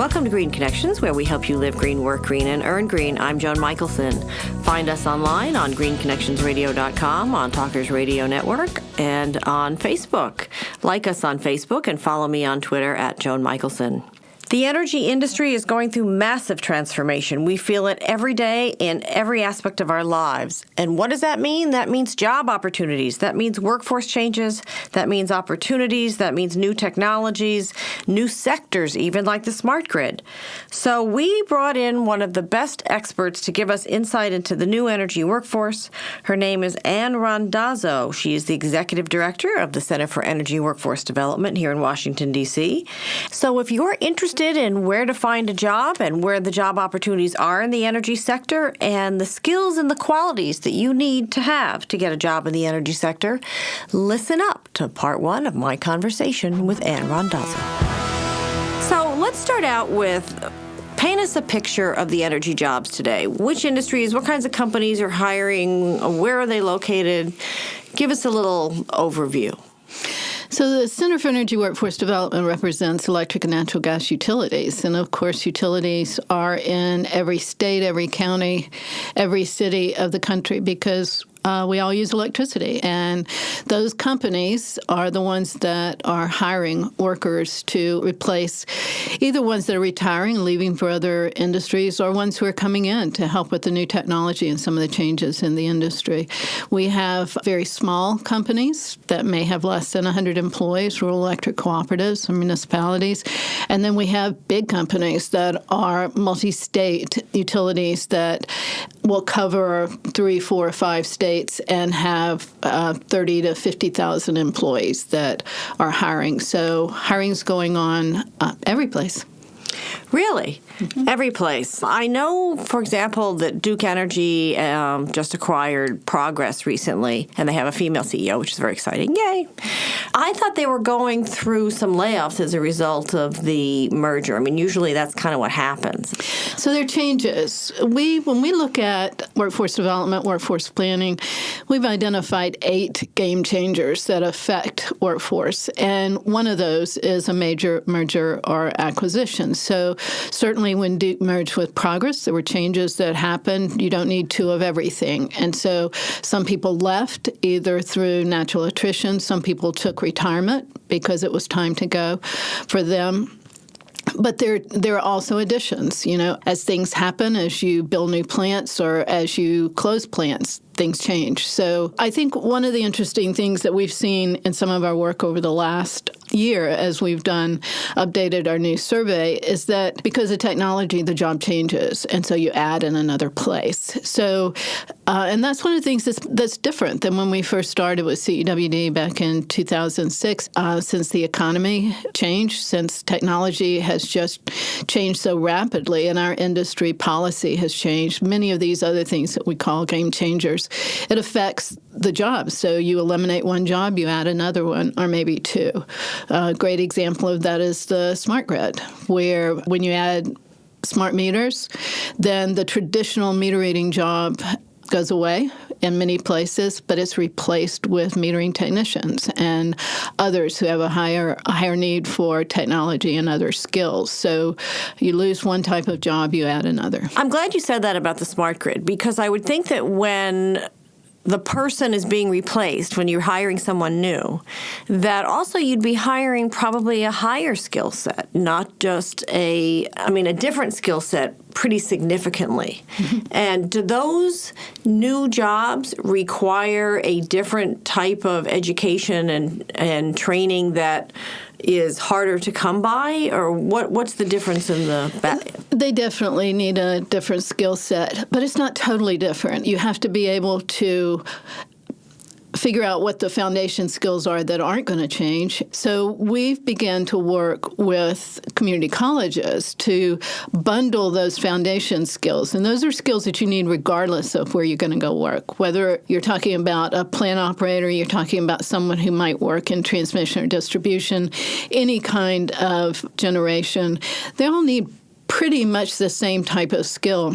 Welcome to Green Connections, where we help you live green, work green, and earn green. I'm Joan Michelson. Find us online on greenconnectionsradio.com, on Talkers Radio Network, and on Facebook. Like us on Facebook and follow me on Twitter at Joan Michelson. The energy industry is going through massive transformation. We feel it every day in every aspect of our lives. And what does that mean? That means job opportunities. That means workforce changes. That means opportunities. That means new technologies, new sectors, even like the smart grid. So we brought in one of the best experts to give us insight into the new energy workforce. Her name is Ann Randazzo. She is the executive director of the Center for Energy Workforce Development here in Washington, D.C. So if you're interested in where to find a job and where the job opportunities are in the energy sector and the skills and the qualities that you need to have to get a job in the energy sector, listen up to part one of my conversation with Ann Randazzo. So let's start out with paint us a picture of the energy jobs today. Which industries, what kinds of companies are hiring, where are they located? Give us a little overview. So the Center for Energy Workforce Development represents electric and natural gas utilities. And, of course, utilities are in every state, every county, every city of the country because we all use electricity. And those companies are the ones that are hiring workers to replace either ones that are retiring and leaving for other industries or ones who are coming in to help with the new technology and some of the changes in the industry. We have very small companies that may have less than 100 employees, rural electric cooperatives or municipalities. And then we have big companies that are multi-state utilities that will cover 3, 4, 5 states and have 30 to 50,000 employees that are hiring. So hiring's going on every place. Really? Mm-hmm. Every place. I know, for example, that Duke Energy just acquired Progress recently, and they have a female CEO, which is very exciting. Yay! I thought they were going through some layoffs as a result of the merger. I mean, usually that's kind of what happens. So there are changes. When we look at workforce development, workforce planning, we've identified 8 game changers that affect workforce, and one of those is a major merger or acquisition. So certainly when Duke merged with Progress, there were changes that happened. You don't need 2 of everything. And so some people left either through natural attrition. Some people took retirement because it was time to go for them. But there are also additions. You know, as things happen, as you build new plants or as you close plants, things change. So I think one of the interesting things that we've seen in some of our work over the last year as we've updated our new survey is that because of technology, the job changes, and so you add in another place. So, and that's one of the things that's different than when we first started with CEWD back in 2006. Since the economy changed, since technology has just changed so rapidly, and our industry policy has changed, many of these other things that we call game changers, it affects the jobs. So you eliminate one job, you add another one, or maybe 2. A great example of that is the smart grid, where when you add smart meters, then the traditional meter reading job goes away in many places, but it's replaced with metering technicians and others who have a higher need for technology and other skills. So you lose one type of job, you add another. I'm glad you said that about the smart grid, because I would think that when the person is being replaced, when you're hiring someone new, that also you'd be hiring probably a higher skill set, not just a different skill set pretty significantly. Mm-hmm. And do those new jobs require a different type of education and training that is harder to come by, or what's the difference in the They definitely need a different skill set, but it's not totally different. You have to be able to figure out what the foundation skills are that aren't going to change. So we've begun to work with community colleges to bundle those foundation skills. And those are skills that you need regardless of where you're going to go work. Whether you're talking about a plant operator, you're talking about someone who might work in transmission or distribution, any kind of generation, they all need pretty much the same type of skill.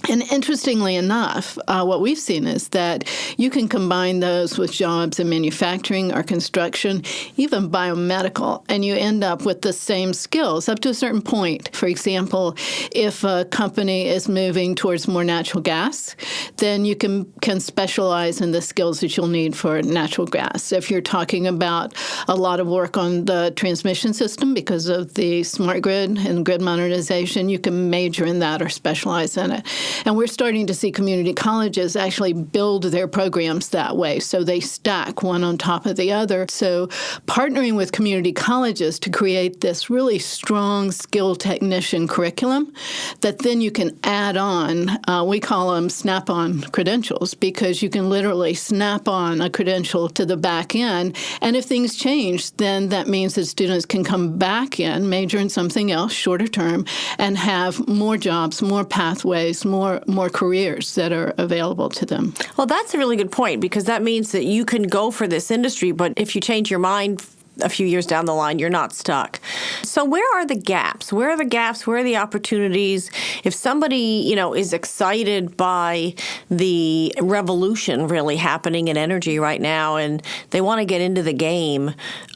And interestingly enough, what we've seen is that you can combine those with jobs in manufacturing or construction, even biomedical, and you end up with the same skills up to a certain point. For example, if a company is moving towards more natural gas, then you can specialize in the skills that you'll need for natural gas. If you're talking about a lot of work on the transmission system because of the smart grid and grid modernization, you can major in that or specialize in it. And we're starting to see community colleges actually build their programs that way. So they stack one on top of the other. So partnering with community colleges to create this really strong skill technician curriculum that then you can add on. We call them snap-on credentials because you can literally snap on a credential to the back end. And if things change, then that means that students can come back in, major in something else, shorter term, and have more jobs, more pathways, more careers that are available to them. Well, that's a really good point because that means that you can go for this industry, but if you change your mind a few years down the line, you're not stuck. So where are the gaps? Where are the gaps? Where are the opportunities? If somebody, is excited by the revolution really happening in energy right now and they want to get into the game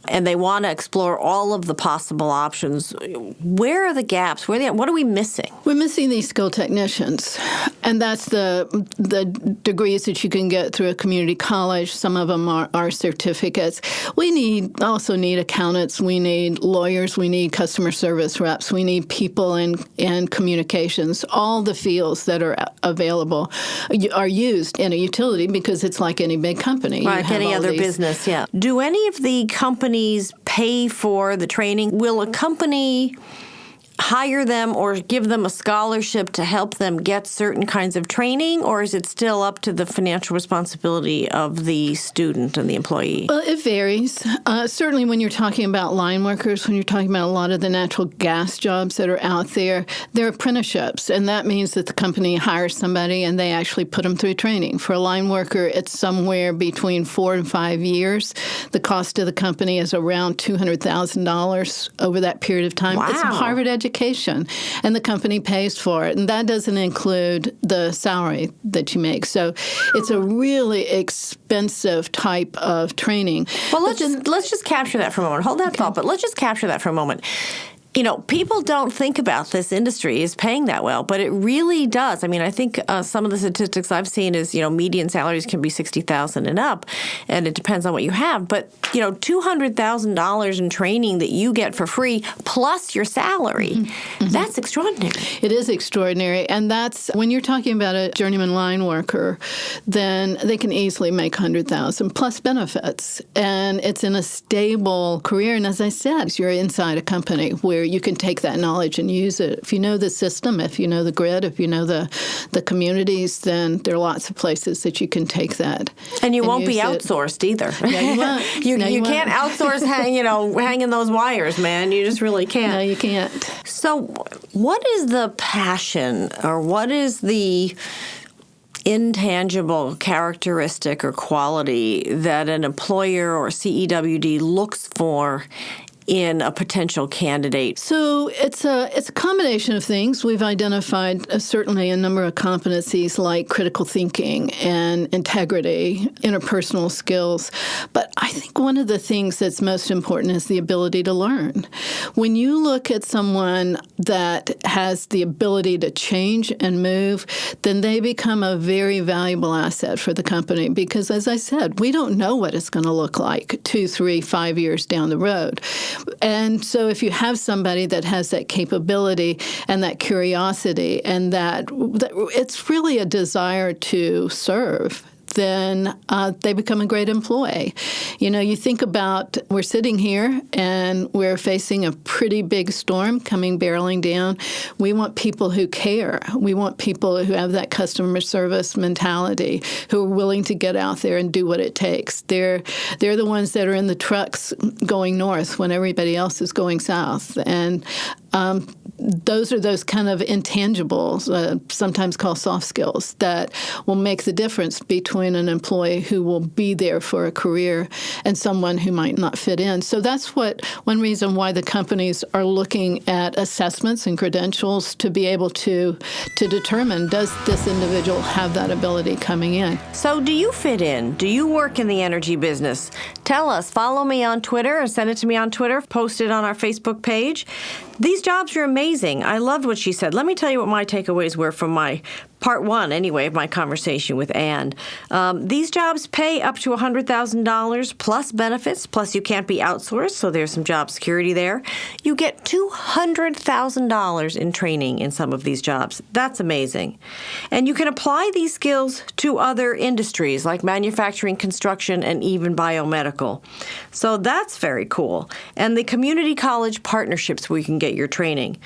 and they want to explore all of the possible options, where are the gaps? What are we missing? We're missing these skill technicians, and that's the degrees that you can get through a community college. Some of them are certificates. We also need accountants. We need lawyers. We need customer service reps. We need people in communications. All the fields that are available are used in a utility because it's like any big company. Like any other business, yeah. Do any of the companies pay for the training? Will a company hire them or give them a scholarship to help them get certain kinds of training, or is it still up to the financial responsibility of the student and the employee? Well, it varies. Certainly when you're talking about line workers, when you're talking about a lot of the natural gas jobs that are out there, they're apprenticeships, and that means that the company hires somebody and they actually put them through training. For a line worker, it's somewhere between 4 and 5 years. The cost of the company is around $200,000 over that period of time. Wow. It's a Harvard education, and the company pays for it. And that doesn't include the salary that you make. So it's a really expensive type of training. Well, let's just capture that for a moment. Hold that thought, but let's just capture that for a moment. People don't think about this industry as paying that well, but it really does. I mean, I think some of the statistics I've seen is, median salaries can be $60,000 and up, and it depends on what you have. But, $200,000 in training that you get for free plus your salary, that's extraordinary. It is extraordinary. And that's when you're talking about a journeyman line worker, then they can easily make $100,000 plus benefits. And it's in a stable career. And as I said, you're inside a company where you can take that knowledge and use it. If you know the system, if you know the grid, if you know the communities, then there are lots of places that you can take that. And you won't be outsourced either. No, you won't. You can't outsource hanging those wires, man. You just really can't. No, you can't. So what is the passion or what is the intangible characteristic or quality that an employer or CEWD looks for in a potential candidate? So it's a combination of things. We've identified certainly a number of competencies like critical thinking and integrity, interpersonal skills. But I think one of the things that's most important is the ability to learn. When you look at someone that has the ability to change and move, then they become a very valuable asset for the company because, as I said, we don't know what it's going to look like 2, 3, 5 years down the road. And so if you have somebody that has that capability and that curiosity and that it's really a desire to serve, then they become a great employee. You think about we're sitting here and we're facing a pretty big storm coming barreling down. We want people who care. We want people who have that customer service mentality, who are willing to get out there and do what it takes. They're the ones that are in the trucks going north when everybody else is going south. And those are those kind of intangibles, sometimes called soft skills, that will make the difference between an employee who will be there for a career and someone who might not fit in. So that's one reason why the companies are looking at assessments and credentials to be able to determine, does this individual have that ability coming in? So do you fit in? Do you work in the energy business? Tell us. Follow me on Twitter or send it to me on Twitter. Post it on our Facebook page. These jobs are amazing. I loved what she said. Let me tell you what my takeaways were from my part one, anyway, of my conversation with Ann. These jobs pay up to $100,000 plus benefits, plus you can't be outsourced, so there's some job security there. You get $200,000 in training in some of these jobs. That's amazing. And you can apply these skills to other industries like manufacturing, construction, and even biomedical. So that's very cool. And the community college partnerships where you can get your training.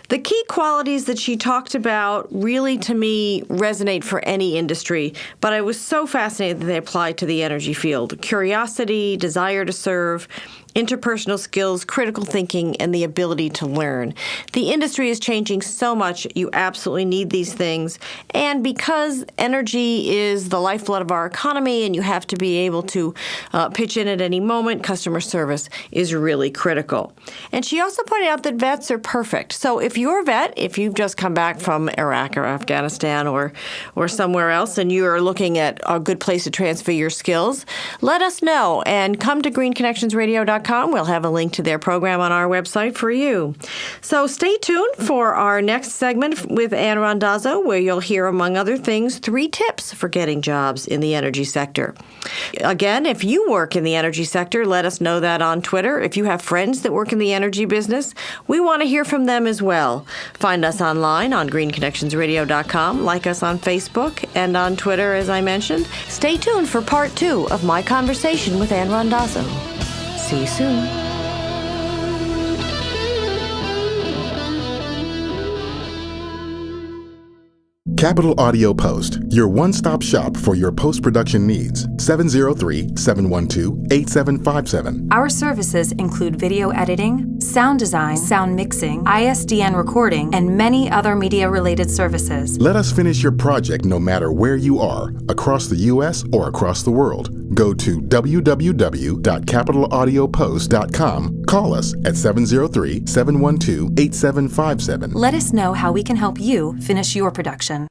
The key qualities that she talked about really, to me, resonate for any industry, but I was so fascinated that they apply to the energy field. Curiosity, desire to serve, interpersonal skills, critical thinking, and the ability to learn. The industry is changing so much. You absolutely need these things. And because energy is the lifeblood of our economy and you have to be able to pitch in at any moment, customer service is really critical. And she also pointed out that vets are perfect. So if you're a vet, if you've just come back from Iraq or Afghanistan or somewhere else and you're looking at a good place to transfer your skills, let us know and come to greenconnectionsradio.com. We'll have a link to their program on our website for you. So stay tuned for our next segment with Ann Randazzo, where you'll hear, among other things, 3 tips for getting jobs in the energy sector. Again, if you work in the energy sector, let us know that on Twitter. If you have friends that work in the energy business, we want to hear from them as well. Find us online on greenconnectionsradio.com, like us on Facebook and on Twitter, as I mentioned. Stay tuned for part 2 of my conversation with Ann Randazzo. See you soon. Capital Audio Post, your one-stop shop for your post-production needs. 703-712-8757. Our services include video editing, sound design, sound mixing, ISDN recording, and many other media-related services. Let us finish your project no matter where you are, across the U.S. or across the world. Go to www.capitalaudiopost.com. Call us at 703-712-8757. Let us know how we can help you finish your production.